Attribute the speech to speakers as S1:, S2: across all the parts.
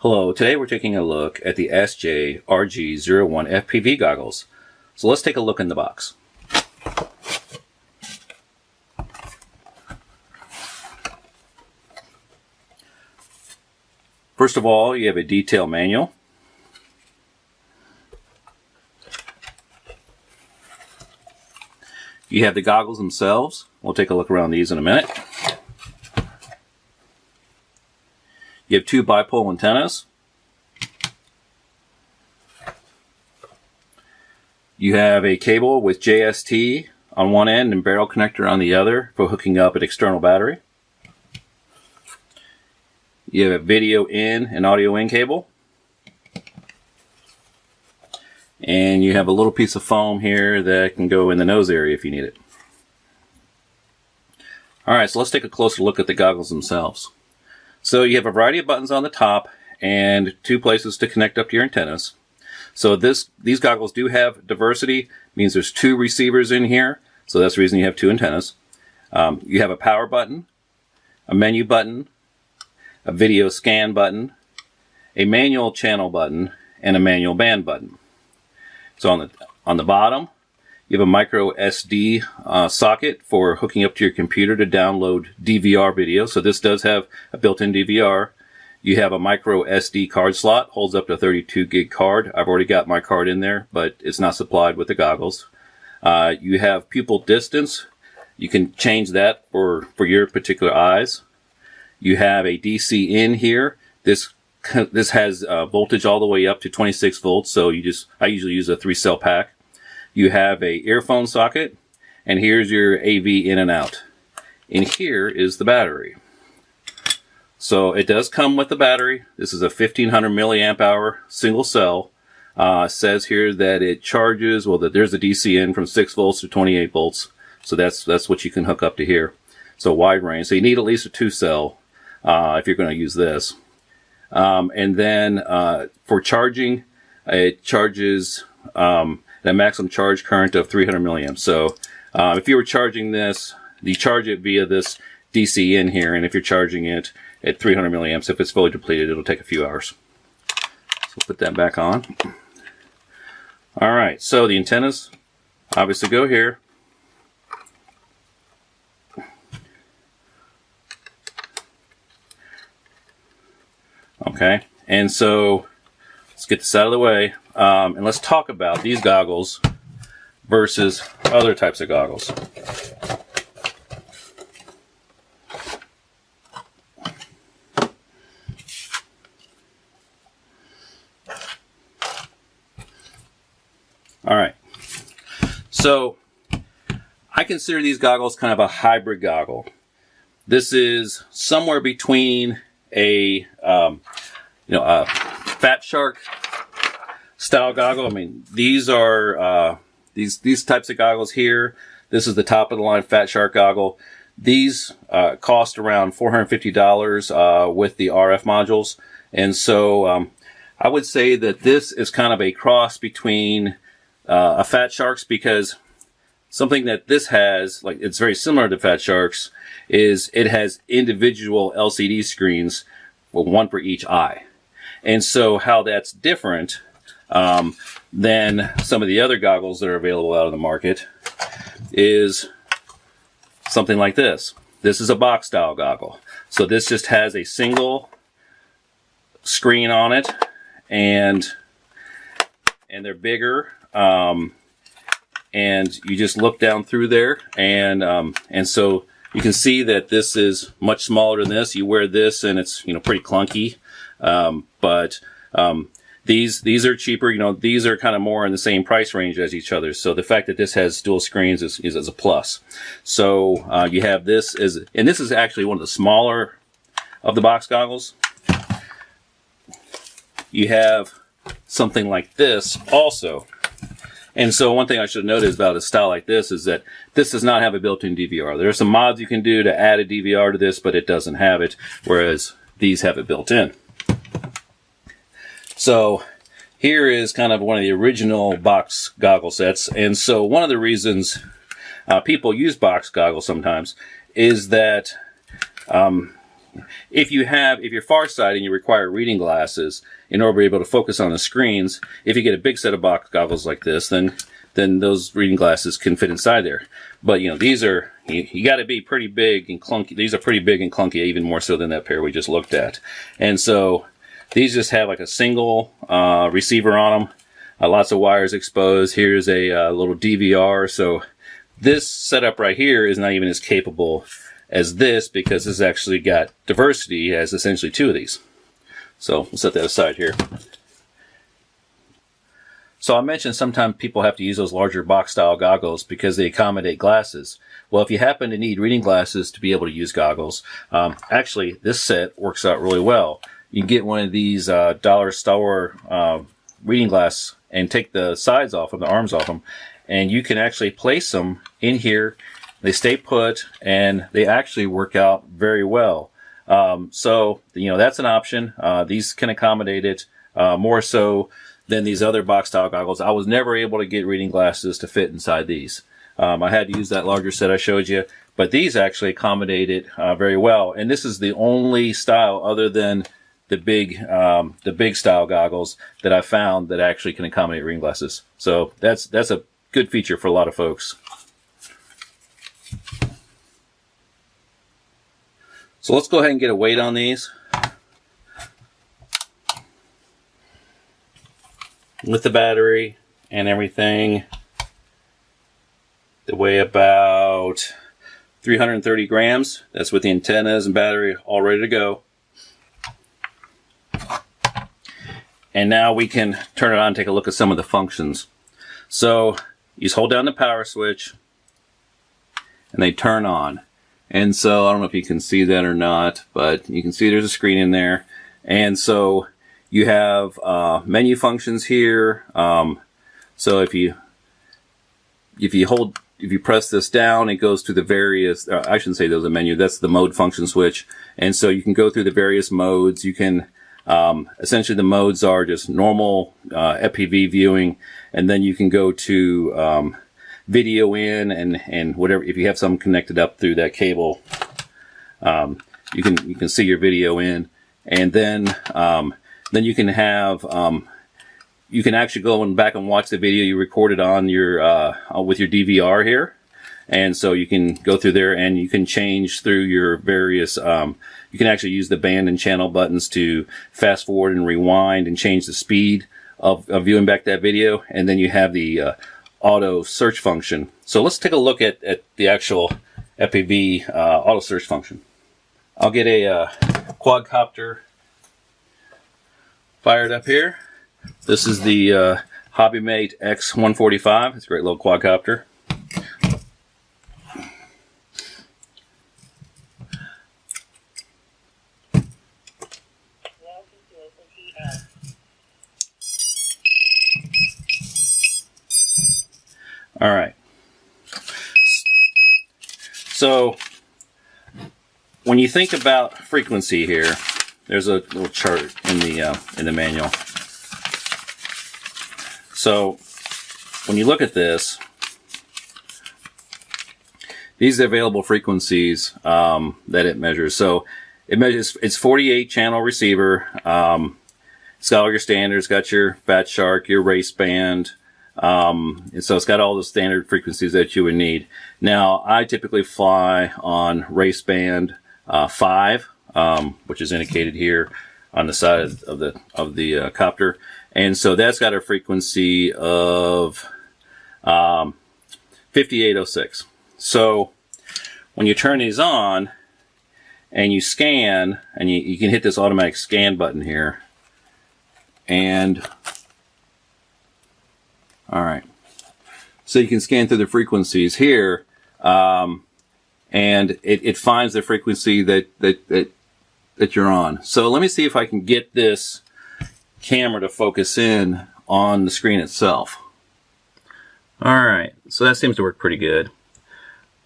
S1: Hello, today we're taking a look at the SJ-RG01 FPV goggles. So let's take a look in the box. First of all, you have a detail manual. You have the goggles themselves. We'll take a look around these in a minute. You have two bipole antennas. You have a cable with JST on one end and barrel connector on the other for hooking up an external battery. You have a video in and audio in cable. And you have a little piece of foam here that can go in the nose area if you need it. Alright, so let's take a closer look at the goggles themselves. So you have a variety of buttons on the top and two places to connect up to your antennas. So these goggles do have diversity, means there's two receivers in here, so that's the reason you have two antennas. You have a power button, a menu button, a video scan button, a manual channel button, and a manual band button. So on the bottom, you have a micro SD socket for hooking up to your computer to download DVR video. So this does have a built-in DVR. You have a micro SD card slot, holds up to a 32 gig card. I've already got my card in there, but it's not supplied with the goggles. You have pupil distance. You can change that for your particular eyes. You have a DC in here. This has voltage all the way up to 26 volts. So I usually use a 3-cell pack. You have a earphone socket, and here's your AV in and out. And here is the battery. So it does come with the battery. This is a 1500 milliamp hour single cell. It says here that it charges, well, there's a DC in from 6 volts to 28 volts. So that's what you can hook up to here. So wide range. So you need at least a 2-cell if you're going to use this. And then for charging, it charges a maximum charge current of 300 milliamps. So if you were charging this, you charge it via this DC in here, and if you're charging it at 300 milliamps, if it's fully depleted, it'll take a few hours. So put that back on. Alright, so the antennas obviously go here. Okay, and so let's get this out of the way, and let's talk about these goggles versus other types of goggles. Alright, so I consider these goggles kind of a hybrid goggle. This is somewhere between a Fat Shark style goggle. I mean, these are these types of goggles here. This is the top of the line Fat Shark goggle. These cost around $450 with the RF modules, and so I would say that this is kind of a cross between a Fat Shark's, because something that this has, like it's very similar to Fat Shark's, is it has individual LCD screens, well, one for each eye. And so how that's different than some of the other goggles that are available out on the market is something like this. This is a box style goggle. So this just has a single screen on it, and they're bigger. And you just look down through there, and so you can see that this is much smaller than this. You wear this and it's pretty clunky, but these are cheaper. These are kind of more in the same price range as each other. So the fact that this has dual screens is a plus. So you have this and this is actually one of the smaller of the box goggles. You have something like this also. And so one thing I should note about a style like this is that this does not have a built-in DVR. There are some mods you can do to add a DVR to this, but it doesn't have it, whereas these have it built in. So here is kind of one of the original box goggle sets. And so one of the reasons people use box goggles sometimes is that if you're farsighted and you require reading glasses in order to be able to focus on the screens, if you get a big set of box goggles like this, then those reading glasses can fit inside there. But these are, you got to be pretty big and clunky. These are pretty big and clunky, even more so than that pair we just looked at. And so these just have like a single receiver on them, lots of wires exposed. Here's a little DVR. So this setup right here is not even as capable as this, because this actually got diversity as essentially 2 of these. So we'll set that aside here. So I mentioned sometimes people have to use those larger box style goggles because they accommodate glasses. Well, if you happen to need reading glasses to be able to use goggles, actually this set works out really well. You can get one of these dollar store reading glass and take the sides off them, the arms off them, and you can actually place them in here. They stay put, and they actually work out very well. So that's an option. These can accommodate it more so than these other box style goggles. I was never able to get reading glasses to fit inside these. I had to use that larger set I showed you, but these actually accommodate it very well. And this is the only style other than the big style goggles that I found that actually can accommodate reading glasses. So that's a good feature for a lot of folks. So let's go ahead and get a weight on these. With the battery and everything, they weigh about 330 grams. That's with the antennas and battery all ready to go. And now we can turn it on and take a look at some of the functions. So you just hold down the power switch and they turn on. And so I don't know if you can see that or not, but you can see there's a screen in there. And so you have menu functions here. So if you press this down, it goes to the various, I shouldn't say there's a menu, that's the mode function switch. And so you can go through the various modes. You can, essentially the modes are just normal FPV viewing, and then you can go to video in and whatever. If you have some connected up through that cable, you can see your video in, and then you can have you can actually go back and watch the video you recorded on your with your DVR here. And so you can go through there and you can change through your various, you can actually use the band and channel buttons to fast forward and rewind and change the speed of viewing back that video. And then you have the auto search function. So let's take a look at the actual FPV auto search function. I'll get a quadcopter fired up here. This is the HobbyMate X145. It's a great little quadcopter. All right. So when you think about frequency here, there's a little chart in the manual. So when you look at this, these are available frequencies that it measures. So it measures, it's 48 channel receiver. It's got all your standards, got your Fat Shark, your race band. And so it's got all the standard frequencies that you would need. Now, I typically fly on race band 5, which is indicated here on the side of the copter. And so that's got a frequency of 5806. So when you turn these on and you scan, and you can hit this automatic scan button here, and all right, so you can scan through the frequencies here, and it finds the frequency that you're on. So let me see if I can get this camera to focus in on the screen itself. All right, so that seems to work pretty good.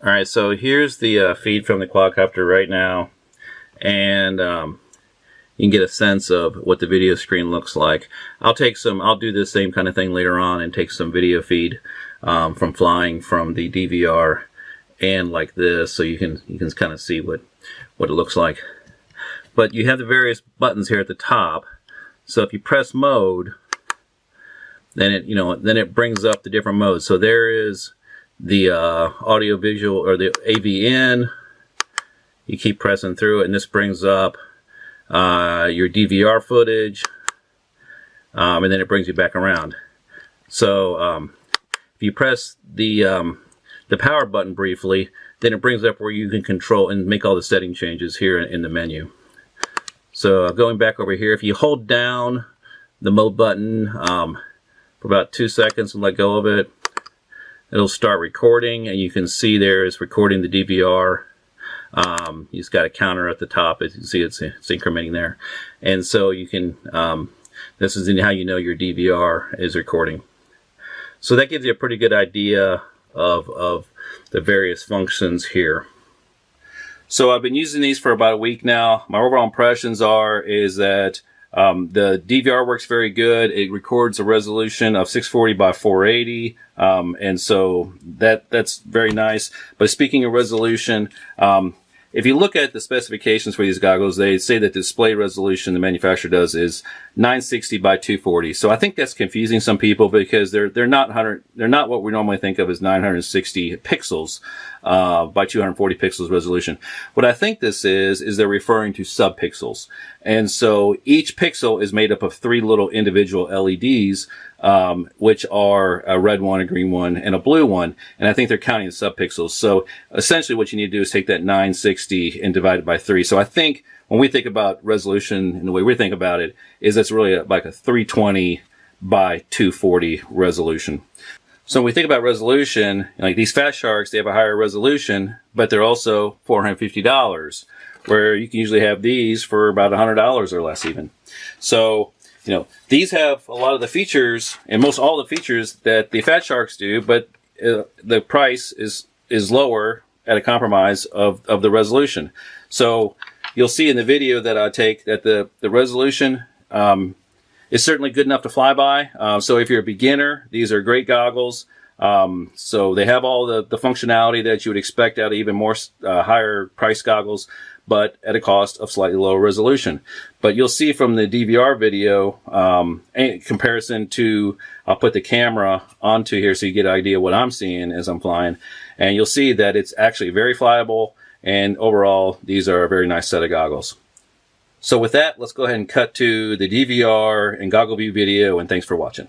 S1: All right, so here's the feed from the quadcopter right now, and you can get a sense of what the video screen looks like. I'll do the same kind of thing later on and take some video feed from flying from the DVR and like this, so you can kind of see what it looks like. But you have the various buttons here at the top. So if you press mode, then it brings up the different modes. So there is the audio visual, or the AVN. You keep pressing through it, and this brings up your DVR footage, and then it brings you back around. So if you press the power button briefly, then it brings up where you can control and make all the setting changes here in the menu. So going back over here, if you hold down the mode button for about 2 seconds and let go of it, it'll start recording, and you can see there it's recording the DVR. You just got a counter at the top. As you can see, it's incrementing there. And so you can, this is how you know your DVR is recording. So that gives you a pretty good idea of the various functions here. So I've been using these for about a week now. My overall impressions is that the DVR works very good. It records a resolution of 640 by 480, and so that's very nice. But speaking of resolution, if you look at the specifications for these goggles, they say that the display resolution the manufacturer does is 960 by 240. So I think that's confusing some people, because they're not what we normally think of as 960 pixels by 240 pixels resolution. What I think this is they're referring to subpixels. And so each pixel is made up of 3 little individual LEDs, which are a red one, a green one, and a blue one. And I think they're counting the subpixels. So essentially what you need to do is take that 960 and divide it by 3. So I think when we think about resolution and the way we think about it, is it's really like a 320 by 240 resolution. So when we think about resolution, like these Fat Sharks, they have a higher resolution, but they're also $450, where you can usually have these for about $100 or less even. So, these have a lot of the features, and most all the features that the Fat Sharks do, but the price is lower at a compromise of the resolution. So you'll see in the video that I take that the resolution is certainly good enough to fly by. So if you're a beginner, these are great goggles. So they have all the functionality that you would expect out of even more higher price goggles, but at a cost of slightly lower resolution. But you'll see from the DVR video, in comparison to, I'll put the camera onto here so you get an idea of what I'm seeing as I'm flying, and you'll see that it's actually very flyable, and overall, these are a very nice set of goggles. So with that, let's go ahead and cut to the DVR and goggle view video, and thanks for watching.